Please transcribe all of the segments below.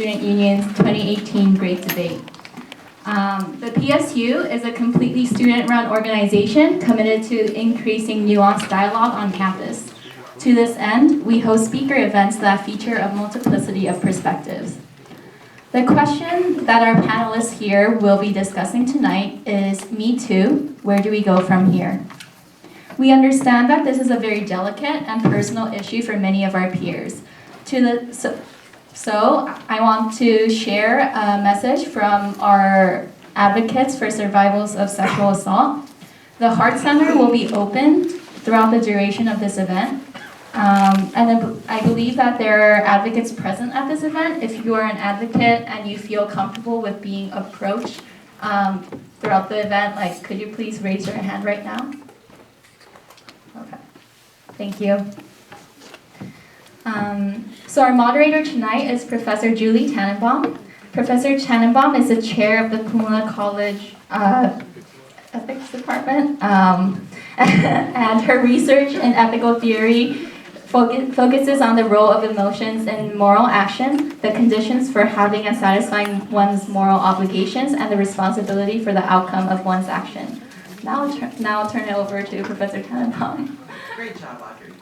Student Union's 2018 Great Debate. The PSU is a completely student-run organization committed to increasing nuanced dialogue on campus. To this end, we host speaker events that feature a multiplicity of perspectives. The question that our panelists here will be discussing tonight is, Me Too, where do we go from here? We understand that this is a very delicate and personal issue for many of our peers. So I want to share a message from our advocates for survivors of sexual assault. The Heart Center will be open throughout the duration of this event. And I believe that there are advocates present at this event. If you are an advocate and you feel comfortable with being approached throughout the event, could you please raise your hand right now? Okay, thank you. So our moderator tonight is Professor Julie Tannenbaum. Professor Tannenbaum is the chair of the Pomona College Ethics Department, and her research in ethical theory focuses on the role of emotions in moral action, the conditions for having and satisfying one's moral obligations, and the responsibility for the outcome of one's action. Now I'll turn it over to Professor Tannenbaum. Great job, Audrey.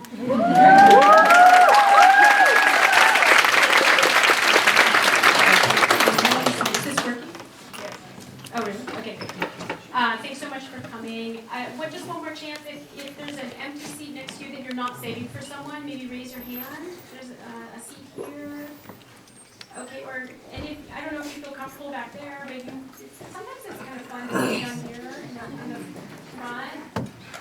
Is this working? Yes. Oh, really? Okay. Thanks so much for coming. Just one more chance, if there's an empty seat next to you that you're not saving for someone, maybe raise your hand. There's a seat here. Okay, and if, I don't know if you feel comfortable back there, maybe, sometimes it's kind of fun to sit down here in the front.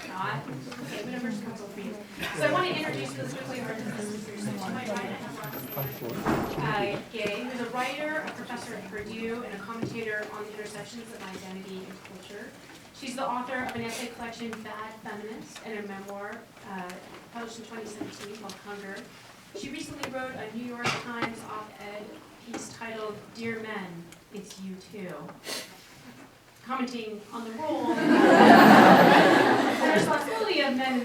Not. Okay, whatever's comfortable for you. So I want to introduce really quickly our speakers. So to my right, I have Roxanne Gay, who's a writer, a professor at Purdue, and a commentator on the intersections of identity and culture. She's the author of an essay collection, Bad Feminist, and a memoir published in 2017 called Hunger. She recently wrote a New York Times op-ed piece titled, Dear Men, It's You Too, commenting on the role and responsibility of men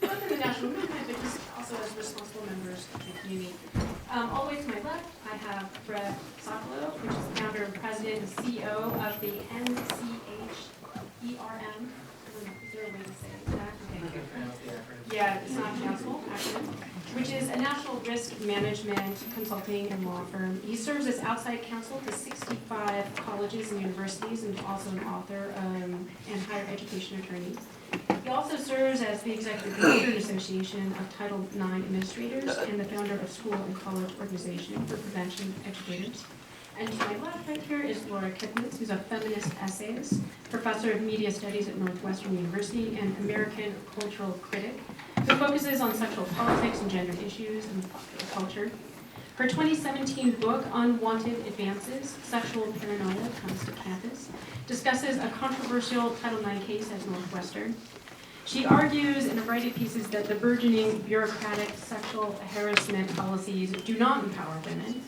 both in the national movement, but just also as responsible members of the community. All the way to my left, I have Brett Sokolow, which is the founder and president and CEO of the NCHERM. Is there a way to say that? Okay. Yeah, it's not a council, acronym, which is a national risk management consulting and law firm. He serves as outside counsel to 65 colleges and universities, and is also an author and higher education attorney. He also serves as the executive director and association of Title IX administrators and the founder of School and College Organization for Prevention Educators. And to my left right here is Laura Kipnis, who's a feminist essayist, professor of media studies at Northwestern University, and American cultural critic, who focuses on sexual politics and gender issues and popular culture. Her 2017 book, Unwanted Advances, Sexual Paranoia Comes to Campus, discusses a controversial Title IX case at Northwestern. She argues in a variety of pieces that the burgeoning bureaucratic sexual harassment policies do not empower women,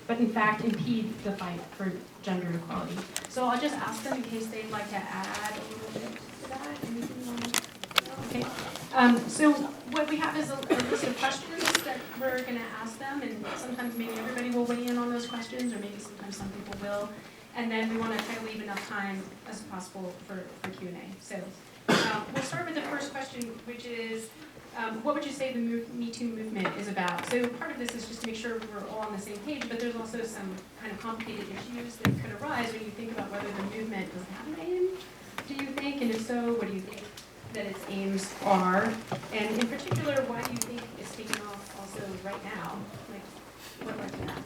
but in fact impede the fight for gender equality. So I'll just ask them in case they'd like to add a little bit to that. Anything on that? Okay. So what we have is a list of questions that we're going to ask them, and sometimes maybe everybody will weigh in on those questions, or maybe sometimes some people will. And then we want to try to leave enough time as possible for Q&A. So we'll start with the first question, which is, what would you say the Me Too movement is about? So part of this is just to make sure we're all on the same page, but there's also some kind of complicated issues that could arise when you think about whether the movement does have an aim, do you think? And if so, what do you think that its aims are? And in particular, why do you think it's taking off also right now? What led to that?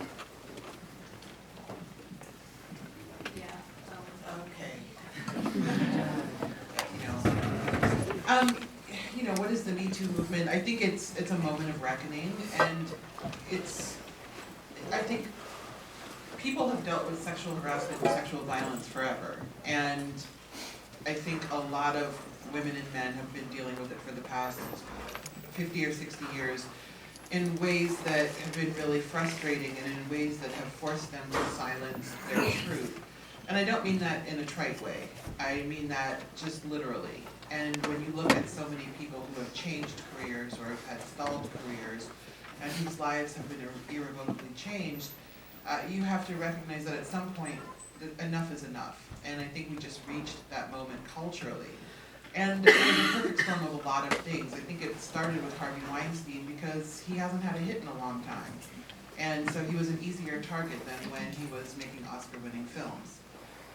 What is the Me Too movement? I think it's a moment of reckoning, and I think people have dealt with sexual harassment and sexual violence forever, and I think a lot of women and men have been dealing with it for the past 50 or 60 years in ways that have been really frustrating and in ways that have forced them to silence their truth. And I don't mean that in a trite way. I mean that just literally. And when you look at so many people who have changed careers or have had stalled careers and whose lives have been irrevocably changed, you have to recognize that at some point, enough is enough. And I think we just reached that moment culturally. And it was a perfect storm of a lot of things. I think it started with Harvey Weinstein because he hasn't had a hit in a long time. And so he was an easier target than when he was making Oscar-winning films.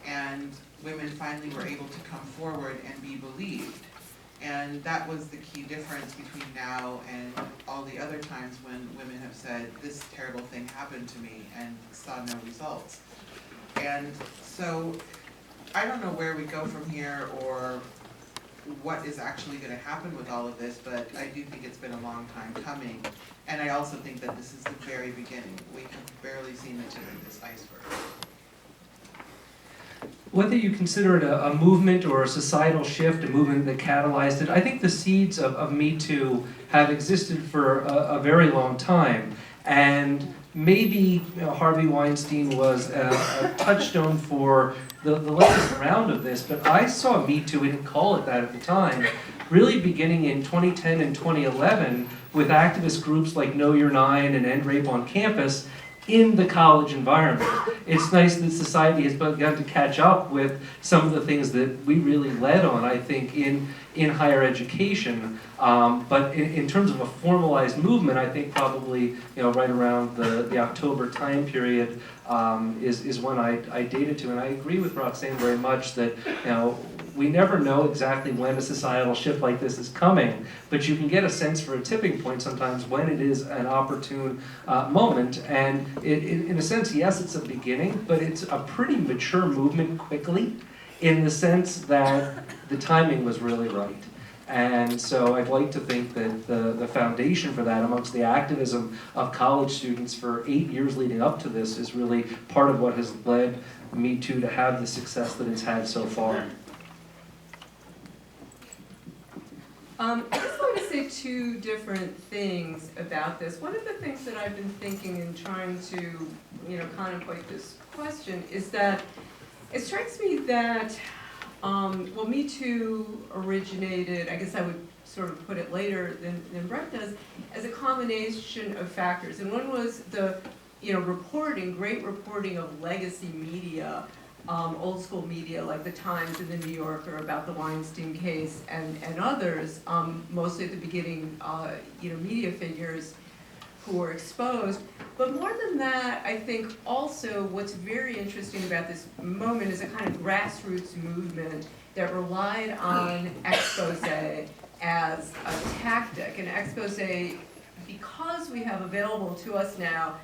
And women finally were able to come forward and be believed. And that was the key difference between now and all the other times when women have said, this terrible thing happened to me, and saw no results. And so I don't know where we go from here or what is actually going to happen with all of this, but I do think it's been a long time coming. And I also think that this is the very beginning. We have barely seen the tip of this iceberg. Whether you consider it a movement or a societal shift, a movement that catalyzed it, I think the seeds of Me Too have existed for a very long time. And maybe Harvey Weinstein was a touchstone for the latest round of this, but I saw Me Too, we didn't call it that at the time, really beginning in 2010 and 2011 with activist groups like Know Your Nine and End Rape on Campus in the college environment. It's nice that society has begun to catch up with some of the things that we really led on, I think, in higher education. But in terms of a formalized movement, I think probably right around the October time period is when I dated to. And I agree with Roxanne very much that we never know exactly when a societal shift like this is coming, but you can get a sense for a tipping point sometimes when it is an opportune moment. And in a sense, yes, it's a beginning, but it's a pretty mature movement quickly in the sense that the timing was really right. And so I'd like to think that the foundation for that amongst the activism of college students for 8 years leading up to this is really part of what has led Me Too to have the success that it's had so far. I just want to say two different things about this. One of the things that I've been thinking and trying to, contemplate this question is that it strikes me that, well, Me Too originated, I guess I would sort of put it later than Brett does, as a combination of factors. And one was the, great reporting of legacy media, old school media like the Times and the New Yorker about the Weinstein case and others, mostly at the beginning, media figures who were exposed. But more than that, I think also what's very interesting about this moment is a kind of grassroots movement that relied on expose as a tactic. And expose, because we have available to us now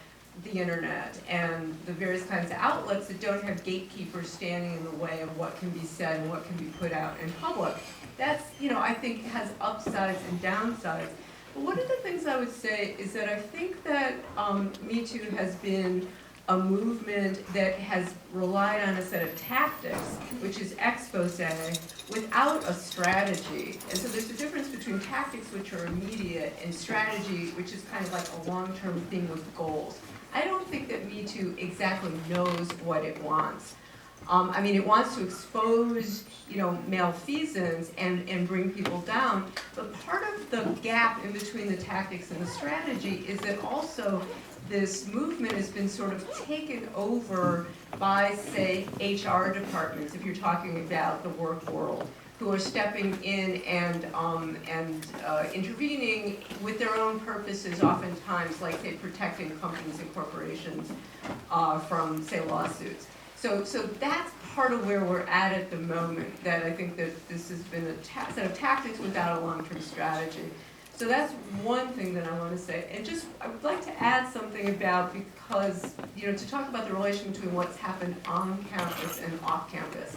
the internet and the various kinds of outlets that don't have gatekeepers standing in the way of what can be said and what can be put out in public. That's, I think has upsides and downsides. But one of the things I would say is that I think that Me Too has been a movement that has relied on a set of tactics, which is expose, without a strategy. And so there's a difference between tactics, which are immediate, and strategy, which is kind of like a long-term thing with goals. I don't think that Me Too exactly knows what it wants. It wants to expose, malfeasance and bring people down. But part of the gap in between the tactics and the strategy is that also this movement has been sort of taken over by, say, HR departments, if you're talking about the work world, who are stepping in and intervening with their own purposes, oftentimes, like, say, protecting companies and corporations from, say, lawsuits. So that's part of where we're at the moment, that I think that this has been a set of tactics without a long-term strategy. So that's one thing that I want to say. And just, I would like to add something about, because, to talk about the relation between what's happened on campus and off campus.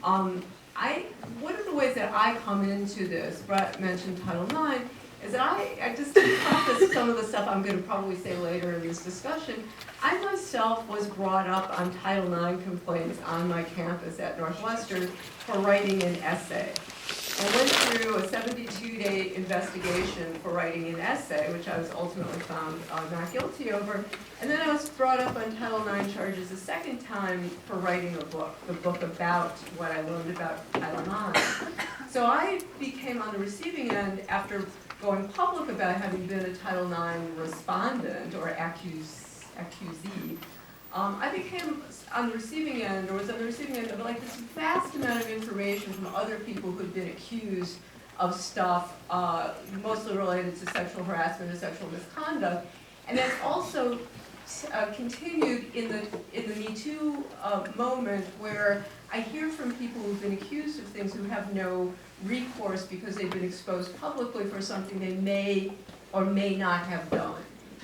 One of the ways that I come into this, Brett mentioned Title IX, is that I just preface some of the stuff I'm going to probably say later in this discussion. I myself was brought up on Title IX complaints on my campus at Northwestern for writing an essay. I went through a 72-day investigation for writing an essay, which I was ultimately found not guilty over. And then I was brought up on Title IX charges a second time for writing a book, the book about what I learned about Title IX. So I became on the receiving end after going public about having been a Title IX respondent or accusee, I became on the receiving end, or was on the receiving end of like this vast amount of information from other people who'd been accused of stuff, mostly related to sexual harassment and sexual misconduct. And that's also continued in the Me Too moment, where I hear from people who've been accused of things who have no recourse because they've been exposed publicly for something they may or may not have done,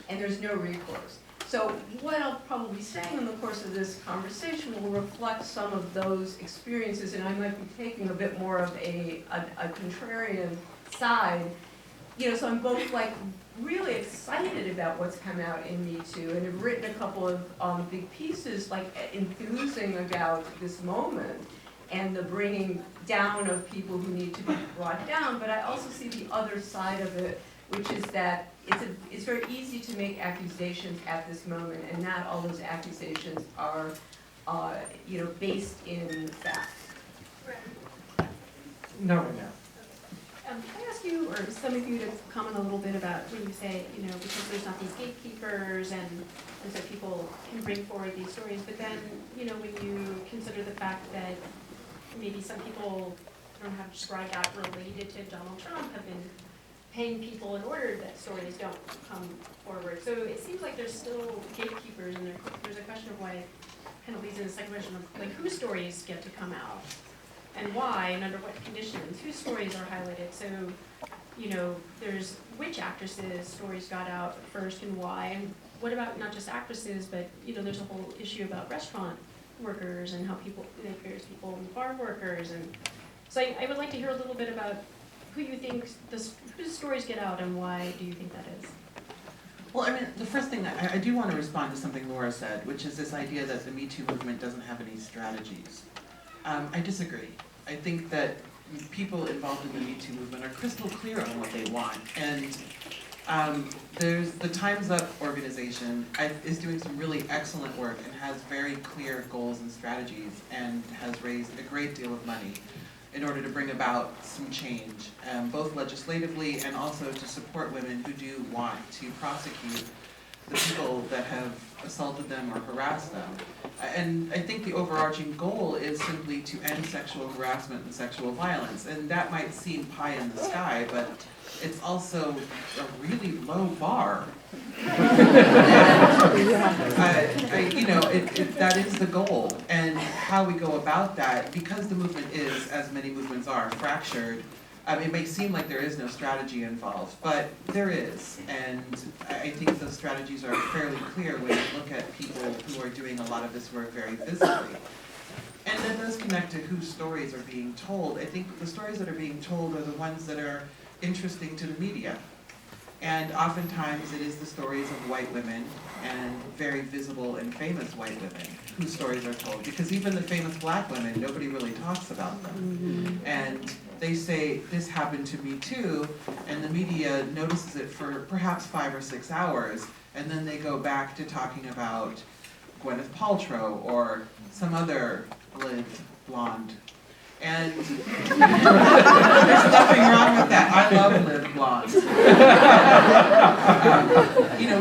and there's no recourse. So what I'll probably be saying in the course of this conversation will reflect some of those experiences, and I might be taking a bit more of a contrarian side. You know, so I'm both like really excited about what's come out in Me Too, and have written a couple of big pieces, like enthusing about this moment and the bringing down of people who need to be brought down. But I also see the other side of it, which is that it's very easy to make accusations at this moment, and not all those accusations are, based in fact. No, right now. Can I ask you, or some of you, to comment a little bit about when you say, because there's not these gatekeepers, and so people can bring forward these stories, but then, when you consider the fact that maybe some people, I don't know how to describe that, related to Donald Trump, have been paying people in order that stories don't come forward. So it seems like there's still gatekeepers, and there's a question of why, kind of leads into the second question of, like, whose stories get to come out? And why, and under what conditions, whose stories are highlighted. So, there's which actresses' stories got out first and why, and what about not just actresses, but, there's a whole issue about restaurant workers and how there's people, farm workers, and so I would like to hear a little bit about who you think, whose stories get out and why do you think that is? Well, I mean, the first thing, I do want to respond to something Laura said, which is this idea that the Me Too movement doesn't have any strategies. I disagree. I think that people involved in the Me Too movement are crystal clear on what they want. And there's the Time's Up organization is doing some really excellent work and has very clear goals and strategies, and has raised a great deal of money in order to bring about some change, both legislatively and also to support women who do want to prosecute the people that have assaulted them or harassed them. And I think the overarching goal is simply to end sexual harassment and sexual violence. And that might seem pie in the sky, but it's also a really low bar. That is the goal. And how we go about that, because the movement is, as many movements are, fractured, it may seem like there is no strategy involved, but there is. And I think those strategies are fairly clear when you look at people who are doing a lot of this work very visibly. And that does connect to whose stories are being told. I think the stories that are being told are the ones that are interesting to the media. And oftentimes it is the stories of white women, and very visible and famous white women, whose stories are told. Because even the famous black women, nobody really talks about them. And they say, this happened to me too, and the media notices it for perhaps 5 or 6 hours, and then they go back to talking about Gwyneth Paltrow or some other lithe blonde. And there's nothing wrong with that. I love lithe blondes.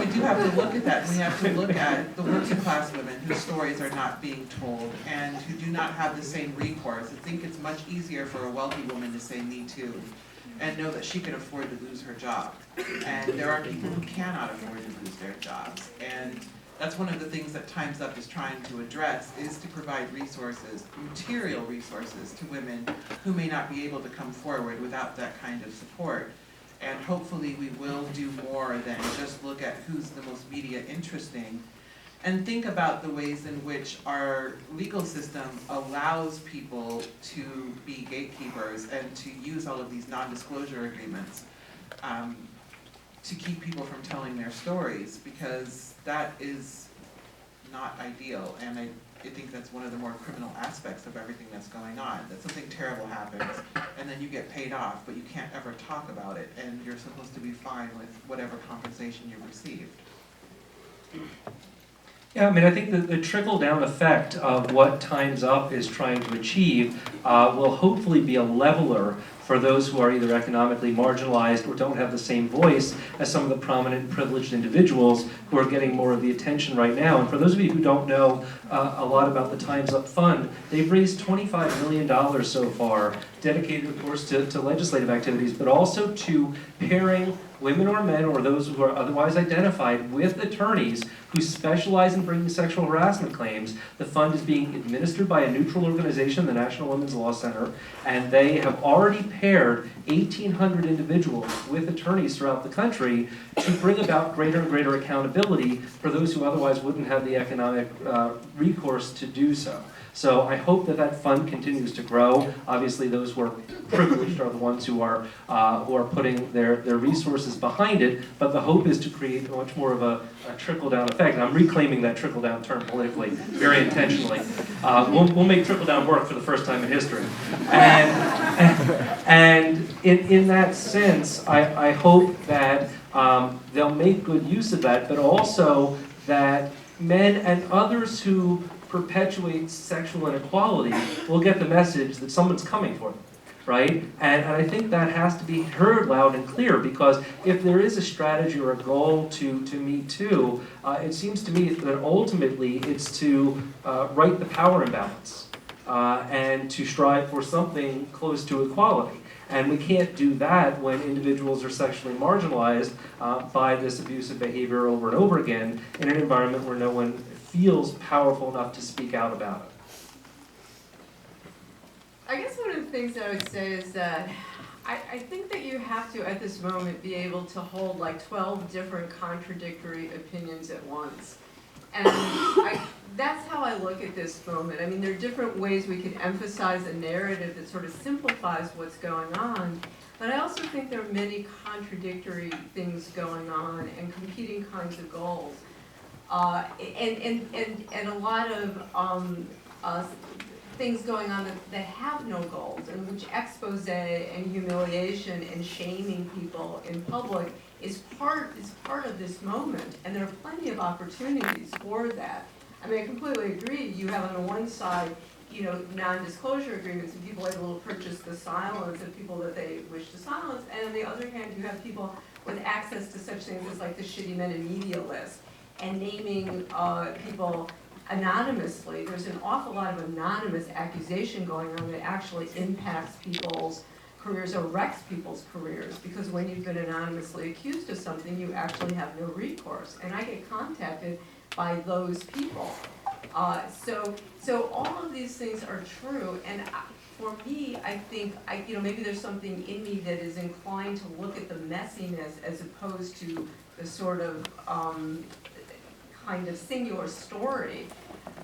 We do have to look at that, and we have to look at the working class women whose stories are not being told and who do not have the same recourse. I think it's much easier for a wealthy woman to say Me Too and know that she can afford to lose her job. And there are people who cannot afford to lose their jobs. And that's one of the things that Time's Up is trying to address, is to provide resources, material resources, to women who may not be able to come forward without that kind of support. And hopefully we will do more than just look at who's the most media interesting, and think about the ways in which our legal system allows people to be gatekeepers and to use all of these non-disclosure agreements to keep people from telling their stories, because that is not ideal. And I think that's one of the more criminal aspects of everything that's going on, that something terrible happens and then you get paid off, but you can't ever talk about it, and you're supposed to be fine with whatever compensation you received. Yeah, I mean, I think that the trickle-down effect of what Time's Up is trying to achieve will hopefully be a leveler for those who are either economically marginalized or don't have the same voice as some of the prominent privileged individuals who are getting more of the attention right now. And for those of you who don't know a lot about the Time's Up Fund, they've raised $25 million so far, dedicated, of course, to legislative activities, but also to pairing women or men or those who are otherwise identified with attorneys who specialize in bringing sexual harassment claims. The fund is being administered by a neutral organization, the National Women's Law Center, and they have already paired 1,800 individuals with attorneys throughout the country to bring about greater and greater accountability for those who otherwise wouldn't have the economic recourse to do so. So I hope that that fund continues to grow. Obviously, those who are privileged are the ones who are putting their resources behind it, but the hope is to create much more of a trickle-down effect. And I'm reclaiming that trickle-down term politically, very intentionally. We'll make trickle-down work for the first time in history. And in that sense, I hope that they'll make good use of that, but also that men and others who perpetuate sexual inequality will get the message that someone's coming for them, right? And I think that has to be heard loud and clear, because if there is a strategy or a goal to Me Too, it seems to me that ultimately it's to right the power imbalance and to strive for something close to equality. And we can't do that when individuals are sexually marginalized by this abusive behavior over and over again in an environment where no one feels powerful enough to speak out about it. I guess one of the things I would say is that I think that you have to, at this moment, be able to hold like 12 different contradictory opinions at once. And that's how I look at this moment. I mean, there are different ways we could emphasize a narrative that sort of simplifies what's going on, but I also think there are many contradictory things going on and competing kinds of goals. And a lot of things going on that have no goals, and which expose and humiliation and shaming people in public is part of this moment, and there are plenty of opportunities for that. I mean, I completely agree. You have on the one side, you know, non-disclosure agreements and people able to purchase the silence of people that they wish to silence, and on the other hand, you have people with access to such things as like the shitty men in media list and naming people anonymously. There's an awful lot of anonymous accusation going on that actually impacts people's careers or wrecks people's careers, because when you've been anonymously accused of something, you actually have no recourse. And I get contacted by those people. So all of these things are true, and for me, I think, you know, maybe there's something in me that is inclined to look at the messiness as opposed to the sort of kind of singular story.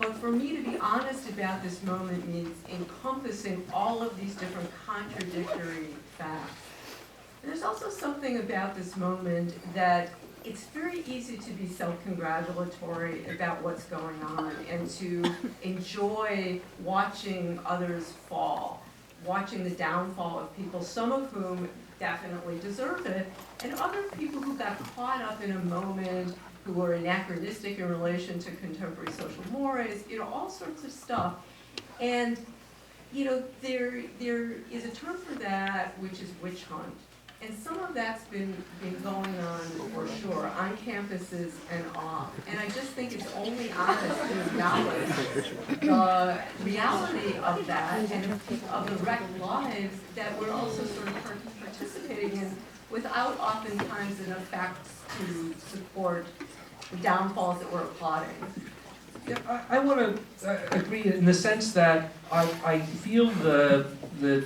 But for me to be honest about this moment means encompassing all of these different contradictory facts. And there's also something about this moment that it's very easy to be self-congratulatory about what's going on and to enjoy watching others fall, watching the downfall of people, some of whom definitely deserve it, and other people who got caught up in a moment, who were anachronistic in relation to contemporary social mores, you know, all sorts of stuff. And, you know, there is a term for that, which is witch hunt. And some of that's been going on, for sure, on campuses and off. And I just think it's only honest to acknowledge the reality of that and of the wrecked lives that we're also sort of participating in without oftentimes enough facts to support the downfalls that we're applauding. Yeah, I want to agree in the sense that I feel the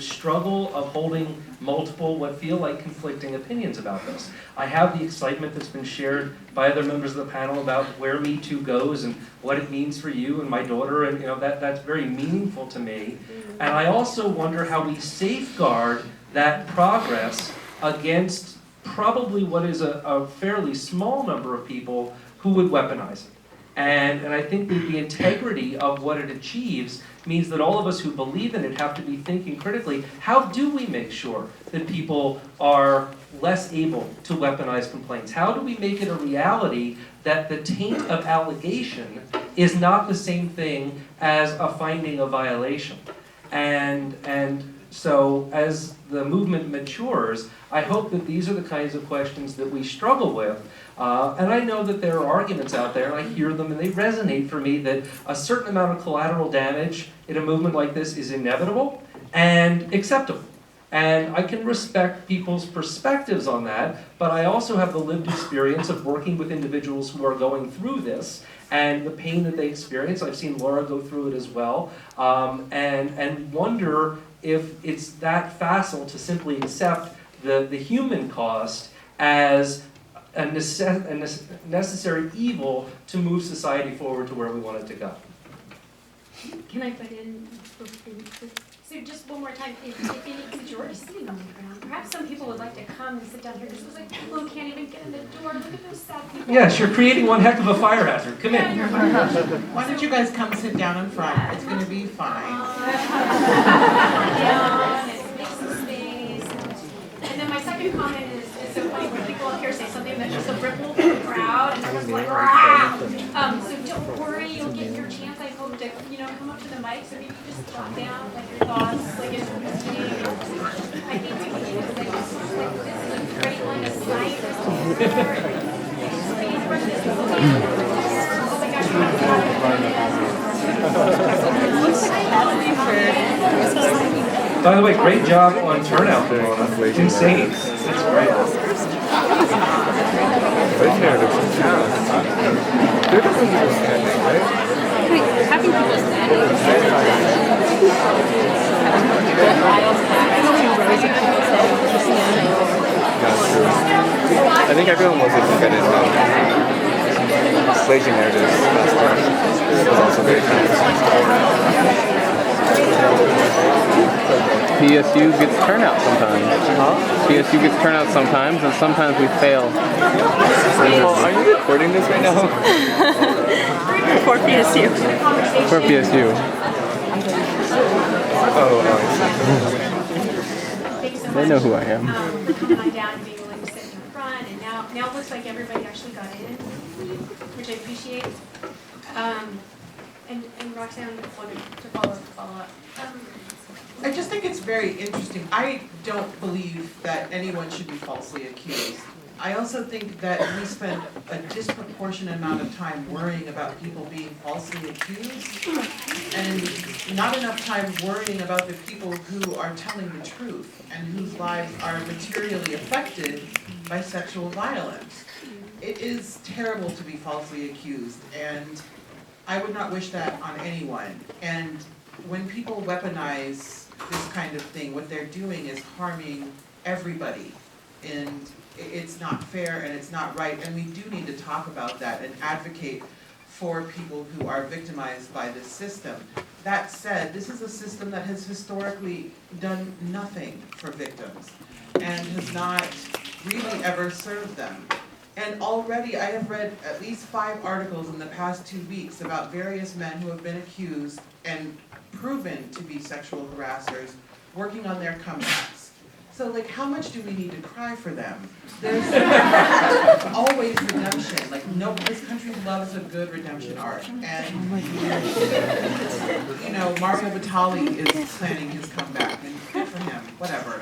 struggle of holding multiple, what feel like conflicting opinions about this. I have the excitement that's been shared by other members of the panel about where Me Too goes and what it means for you and my daughter, and you know that's very meaningful to me. And I also wonder how we safeguard that progress against probably what is a fairly small number of people who would weaponize it. And I think that the integrity of what it achieves means that all of us who believe in it have to be thinking critically, how do we make sure that people are less able to weaponize complaints? How do we make it a reality that the taint of allegation is not the same thing as a finding of violation? And so as the movement matures, I hope that these are the kinds of questions that we struggle with. And I know that there are arguments out there, and I hear them, and they resonate for me, that a certain amount of collateral damage in a movement like this is inevitable and acceptable. And I can respect people's perspectives on that, but I also have the lived experience of working with individuals who are going through this and the pain that they experience. I've seen Laura go through it as well, and wonder if it's that facile to simply accept the human cost as a necessary evil to move society forward to where we want it to go. Can I put in? So just one more time, because you're already sitting on the ground, perhaps some people would like to come and sit down here. This was like people who can't even get in the door. Look at those sad people. Yes, you're creating one heck of a fire hazard. Come in. Why don't you guys come sit down in front? It's going to be fine. Yeah, and make some space. And then my second comment is so funny when people up here say something that just a ripple through the crowd, and everyone's like, "Rah!" So don't worry, you'll get your chance. I hope to, come up to the mic. So maybe just jot down like your thoughts, like in the meeting. I think to me, it's like this is a great line of sight. By the way, great job on turnout, Pomona. It's insane. That's great. Having people I think everyone was independent now. Sledging narratives was also very kind. PSU gets turnout sometimes. PSU gets turnout sometimes, and sometimes we fail. Oh, are you recording this right now? for PSU. For PSU. Oh, they know who I am. Coming on down and being willing to sit in the front, and now it looks like everybody actually got in, which I appreciate. And Roxanne wanted to follow up. I just think it's very interesting. I don't believe that anyone should be falsely accused. I also think that we spend a disproportionate amount of time worrying about people being falsely accused and not enough time worrying about the people who are telling the truth and whose lives are materially affected by sexual violence. It is terrible to be falsely accused, and I would not wish that on anyone. And when people weaponize this kind of thing, what they're doing is harming everybody. And it's not fair and it's not right, and we do need to talk about that and advocate for people who are victimized by this system. That said, this is a system that has historically done nothing for victims and has not really ever served them. And already I have read at least 5 articles in the past 2 weeks about various men who have been accused and proven to be sexual harassers working on their comebacks. So, like, how much do we need to cry for them? There's always redemption. Like, no, this country loves a good redemption arc. And, Mario Batali is planning his comeback, and good for him, whatever.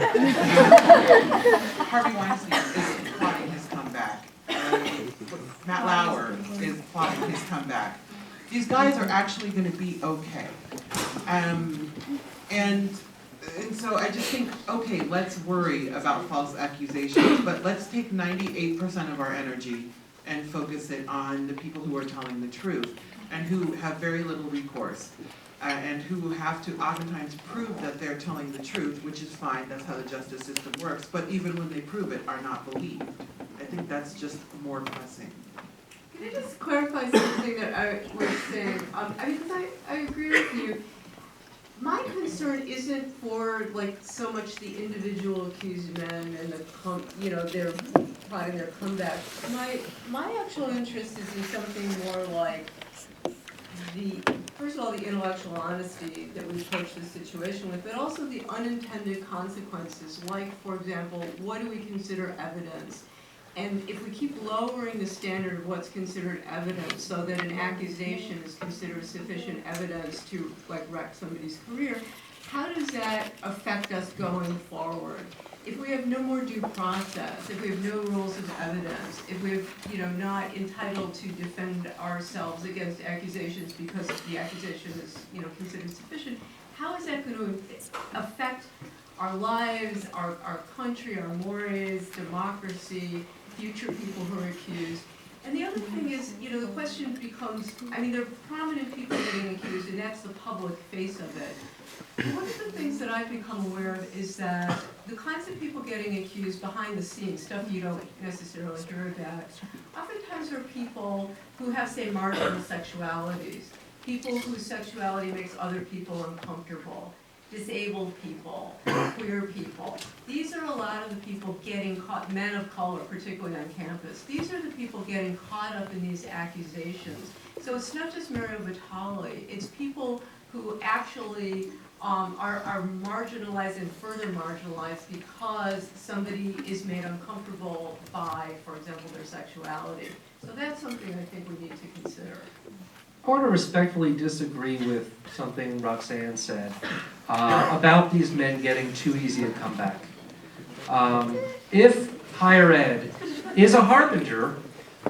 Harvey Weinstein is plotting his comeback. Matt Lauer is plotting his comeback. These guys are actually going to be okay. And so I just think, okay, let's worry about false accusations, but let's take 98% of our energy and focus it on the people who are telling the truth and who have very little recourse and who have to oftentimes prove that they're telling the truth, which is fine, that's how the justice system works, but even when they prove it, are not believed. I think that's just more pressing. Can I just clarify something that I was saying? Because I agree with you. My concern isn't for like so much the individual accused men and they're plotting their comeback. My actual interest is in something more like first of all, the intellectual honesty that we approach this situation with, but also the unintended consequences, like, for example, what do we consider evidence? And if we keep lowering the standard of what's considered evidence so that an accusation is considered sufficient evidence to like wreck somebody's career, how does that affect us going forward? If we have no more due process, if we have no rules of evidence, if we're not entitled to defend ourselves against accusations because the accusation is considered sufficient, how is that going to affect our lives, our country, our mores, democracy, future people who are accused? And the other thing is, the question becomes, there are prominent people getting accused, and that's the public face of it. One of the things that I've become aware of is that the kinds of people getting accused behind the scenes, stuff you don't necessarily hear about, oftentimes are people who have, say, marginal sexualities, people whose sexuality makes other people uncomfortable, disabled people, queer people. These are a lot of the people getting caught, men of color, particularly on campus. These are the people getting caught up in these accusations. So it's not just Mario Vitale, it's people who actually are marginalized and further marginalized because somebody is made uncomfortable by, for example, their sexuality. So that's something I think we need to consider. I want to respectfully disagree with something Roxanne said about these men getting too easy a comeback. If higher ed is a harbinger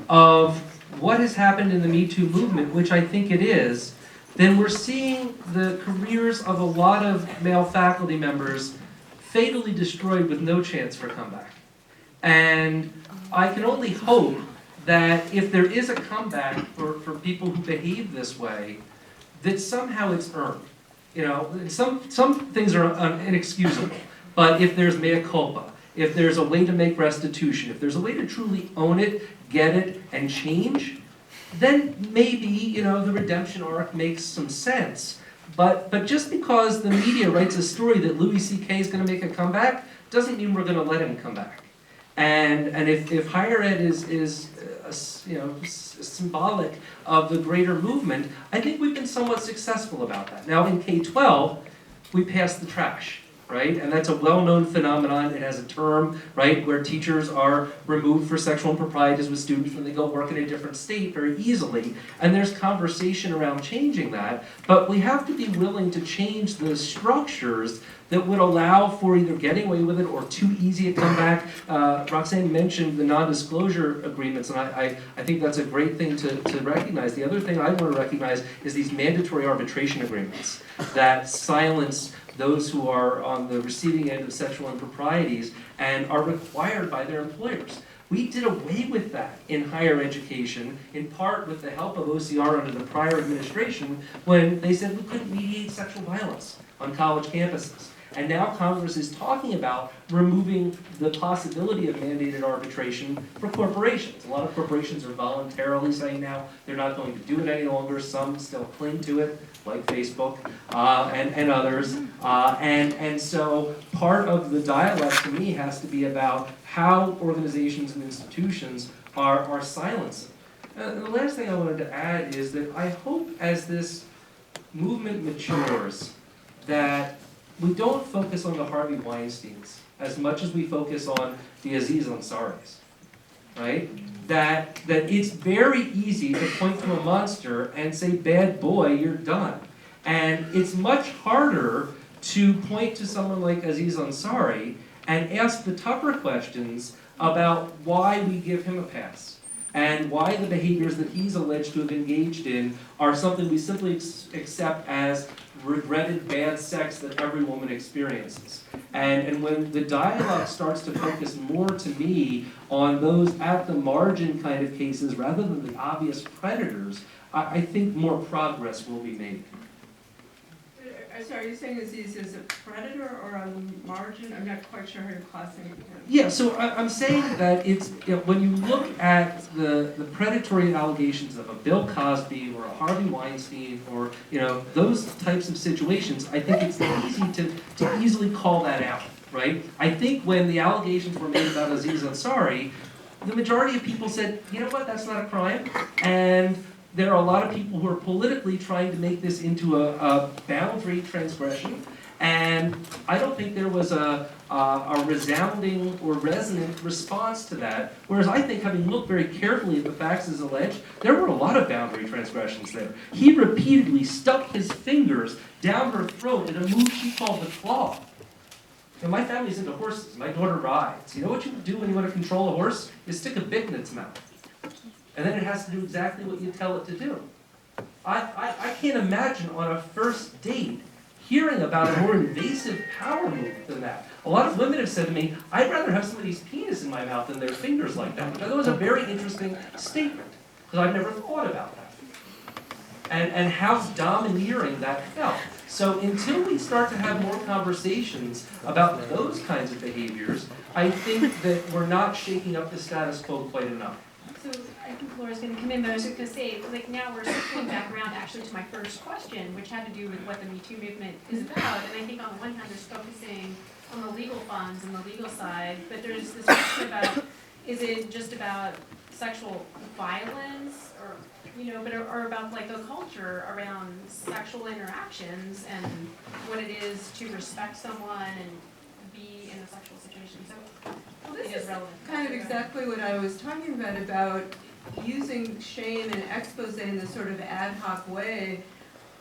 of what has happened in the Me Too movement, which I think it is, then we're seeing the careers of a lot of male faculty members fatally destroyed with no chance for comeback. And I can only hope that if there is a comeback for people who behave this way, that somehow it's earned. Some things are inexcusable, but if there's mea culpa, if there's a way to make restitution, if there's a way to truly own it, get it, and change, then maybe, the redemption arc makes some sense. But just because the media writes a story that Louis C.K. is going to make a comeback, doesn't mean we're going to let him come back. And if higher ed is symbolic of the greater movement, I think we've been somewhat successful about that. Now in K-12, we pass the trash, right? And that's a well-known phenomenon. It has a term, right, where teachers are removed for sexual improprieties with students when they go work in a different state very easily. And there's conversation around changing that, but we have to be willing to change the structures that would allow for either getting away with it or too easy a comeback. Roxanne mentioned the non-disclosure agreements, and I think that's a great thing to recognize. The other thing I want to recognize is these mandatory arbitration agreements that silence those who are on the receiving end of sexual improprieties and are required by their employers. We did away with that in higher education, in part with the help of OCR under the prior administration, when they said we couldn't mediate sexual violence on college campuses. And now Congress is talking about removing the possibility of mandated arbitration for corporations. A lot of corporations are voluntarily saying now they're not going to do it any longer. Some still cling to it, like Facebook and others. And so part of the dialogue to me has to be about how organizations and institutions are silencing. And the last thing I wanted to add is that I hope as this movement matures that we don't focus on the Harvey Weinsteins as much as we focus on the Aziz Ansari's, right? That it's very easy to point to a monster and say, bad boy, you're done. And it's much harder to point to someone like Aziz Ansari and ask the tougher questions about why we give him a pass and why the behaviors that he's alleged to have engaged in are something we simply accept as regretted bad sex that every woman experiences. And when the dialogue starts to focus more, to me, on those at the margin kind of cases rather than the obvious predators, I think more progress will be made. Sorry, are you saying Aziz is a predator or a margin? I'm not quite sure how you're classifying him. Yeah, so I'm saying that it's, when you look at the predatory allegations of a Bill Cosby or a Harvey Weinstein or, those types of situations, I think it's easy to easily call that out, right? I think when the allegations were made about Aziz Ansari, the majority of people said, you know what, that's not a crime, and there are a lot of people who are politically trying to make this into a boundary transgression, and I don't think there was a resounding or resonant response to that, whereas I think, having looked very carefully at the facts as alleged, there were a lot of boundary transgressions there. He repeatedly stuck his fingers down her throat in a move she called the claw. And my family's into horses. My daughter rides. You know what you do when you want to control a horse? You stick a bit in its mouth. And then it has to do exactly what you tell it to do. I can't imagine on a first date hearing about a more invasive power move than that. A lot of women have said to me, I'd rather have somebody's penis in my mouth than their fingers like that. Which I thought was a very interesting statement, because I've never thought about that. And how domineering that felt. So until we start to have more conversations about those kinds of behaviors, I think that we're not shaking up the status quo quite enough. So I think Laura's going to come in, but I was just going to say, like, now we're circling back around actually to my first question, which had to do with what the Me Too movement is about. And I think on the one hand, there's focusing on the legal funds and the legal side, but there's this question about, is it just about sexual violence, or or about like the culture around sexual interactions and what it is to respect someone and be in a sexual situation. So Well, this it is is relevant. kind of exactly what I was talking about using shame and expose in this sort of ad hoc way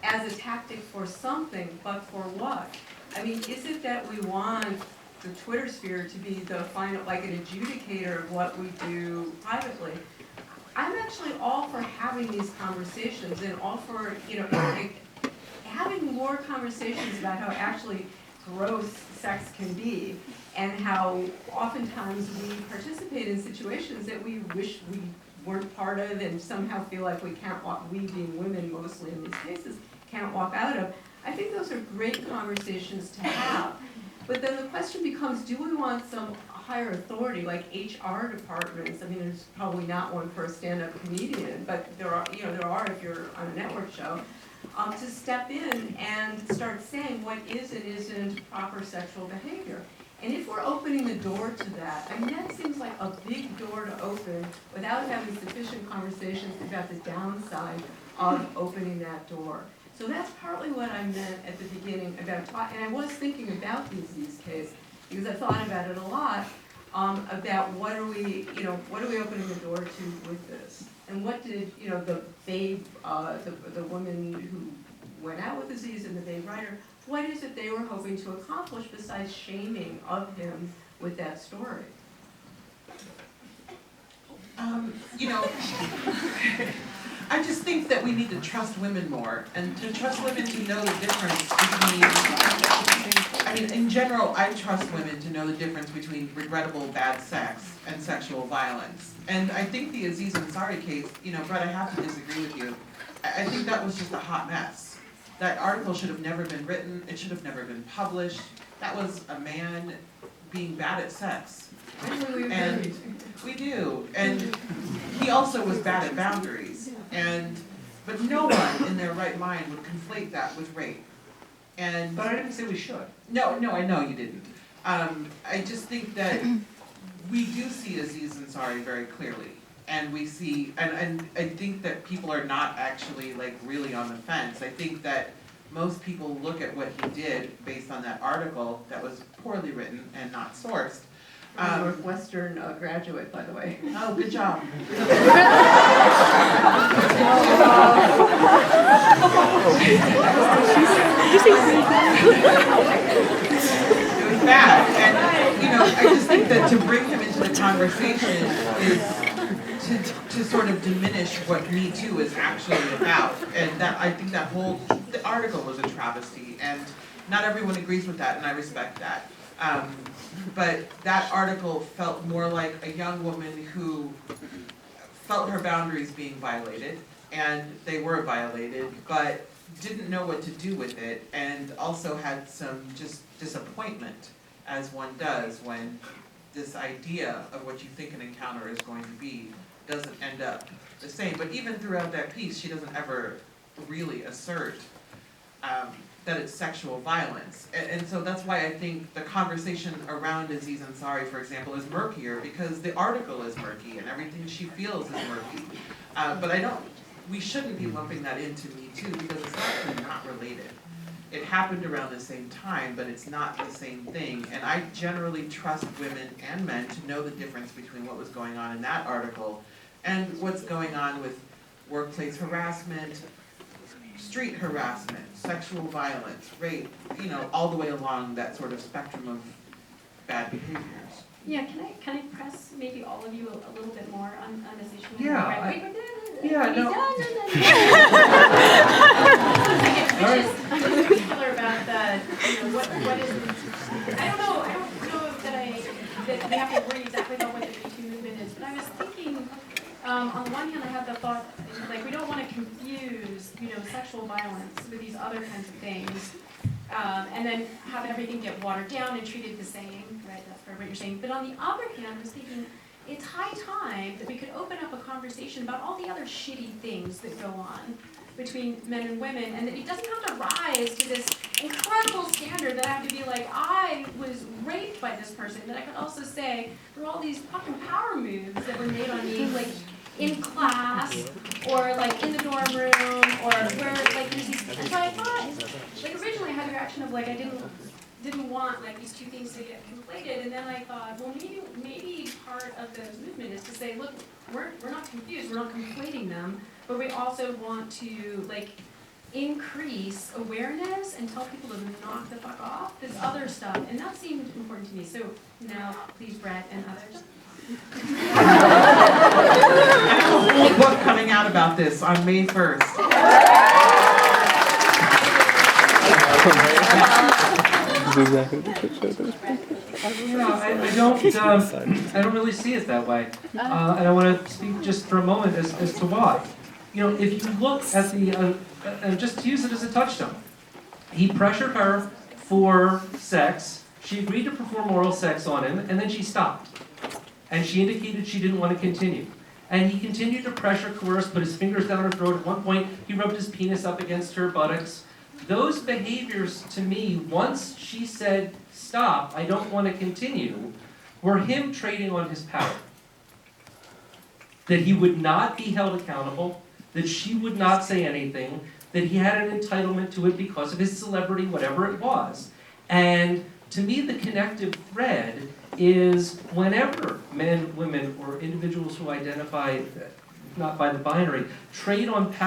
as a tactic for something, but for what? I mean, is it that we want the Twitter sphere to be the final, like an adjudicator of what we do privately? I'm actually all for having these conversations and all for, having more conversations about how actually gross sex can be and how oftentimes we participate in situations that we wish we weren't part of and somehow feel like we can't walk, we being women mostly in these cases, can't walk out of. I think those are great conversations to have. But then the question becomes, do we want some higher authority, like HR departments? I mean, there's probably not one for a stand-up comedian, but there are if you're on a network show, to step in and start saying what is and isn't proper sexual behavior. And if we're opening the door to that, I mean, that seems like a big door to open without having sufficient conversations about the downside of opening that door. So that's partly what I meant at the beginning about and I was thinking about these case because I thought about it a lot, about what are we opening the door to with this? And what did, the babe, the woman who went out with Aziz and the babe writer, what is it they were hoping to accomplish besides shaming of him with that story? I just think that we need to trust women more, and to trust women to know the difference between, in general, I trust women to know the difference between regrettable bad sex and sexual violence. And I think the Aziz Ansari case, Brett, I have to disagree with you. I think that was just a hot mess. That article should have never been written, it should have never been published. That was a man being bad at sex. And we do. And he also was bad at boundaries. But no one in their right mind would conflate that with rape. But I didn't say we should. No, I know you didn't. I just think that we do see Aziz Ansari very clearly. And we see, and I think that people are not actually really on the fence. I think that most people look at what he did based on that article that was poorly written and not sourced. Northwestern graduate, by the way. Oh, good job. It was bad, and I just think that to bring him into the conversation is to sort of diminish what Me Too is actually about, and that I think that the article was a travesty, and not everyone agrees with that, and I respect that. But that article felt more like a young woman who felt her boundaries being violated, and they were violated, but didn't know what to do with it, and also had some just disappointment, as one does when this idea of what you think an encounter is going to be doesn't end up the same. But even throughout that piece, she doesn't ever really assert that it's sexual violence. And so that's why I think the conversation around Aziz Ansari, for example, is murkier, because the article is murky and everything she feels is murky. But we shouldn't be lumping that into Me Too, because it's actually not related. It happened around the same time, but it's not the same thing. And I generally trust women and men to know the difference between what was going on in that article and what's going on with workplace harassment, street harassment, sexual violence, rape, all the way along that sort of spectrum of bad behaviors. Yeah, can I press maybe all of you a little bit more on this issue? Yeah, Right. yeah, no. I'm just particular about the, what is, I don't know that we have to worry exactly about what the Me Too movement is, but I was thinking, on the one hand, I have the thought, like, we don't want to confuse, sexual violence with these other kinds of things, and then have everything get watered down and treated the same, right? That's part of what you're saying. But on the other hand, I was thinking, it's high time that we could open up a conversation about all the other shitty things that go on between men and women, and that it doesn't have to rise to this incredible standard that I have to be like, I was raped by this person, that I could also say, there were all these fucking power moves that were made on me, like, in class, or like in the dorm room, or where, like, there's these, so I thought, like, originally I had the reaction of, like, I didn't want, like, these two things to get conflated, and then I thought, well, maybe part of the movement is to say, look, we're not confused, we're not conflating them, but we also want to, like, increase awareness and tell people to knock the fuck off this other stuff, and that seemed important to me. So now, please, Brett and others. I have a whole book coming out about this on May 1st. I don't really see it that way. And I want to speak just for a moment as to why. If you look at the, and just to use it as a touchstone, he pressured her for sex, she agreed to perform oral sex on him, and then she stopped. And she indicated she didn't want to continue. And he continued to pressure, coerce, put his fingers down her throat. At one point, he rubbed his penis up against her buttocks. Those behaviors, to me, once she said, stop, I don't want to continue, were him trading on his power. That he would not be held accountable, that she would not say anything, that he had an entitlement to it because of his celebrity, whatever it was. And to me, the connective thread is whenever men, women, or individuals who identify not by the binary trade on power,